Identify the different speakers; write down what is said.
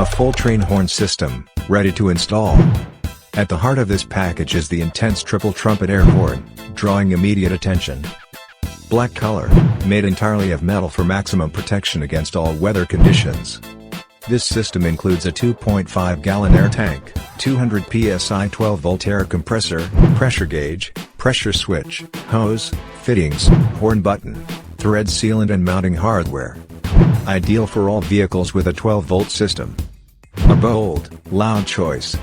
Speaker 1: A full train horn system, ready to install. At the heart of this package is the intense triple trumpet air horn, drawing immediate attention. Black color, made entirely of metal for maximum protection against all weather conditions. This system includes a 2.5-gallon air tank, 200 PSI 12-volt air compressor, pressure gauge, pressure switch, hose, fittings, horn button, thread sealant and mounting hardware. Ideal for all vehicles with a 12-volt system. A bold, loud choice,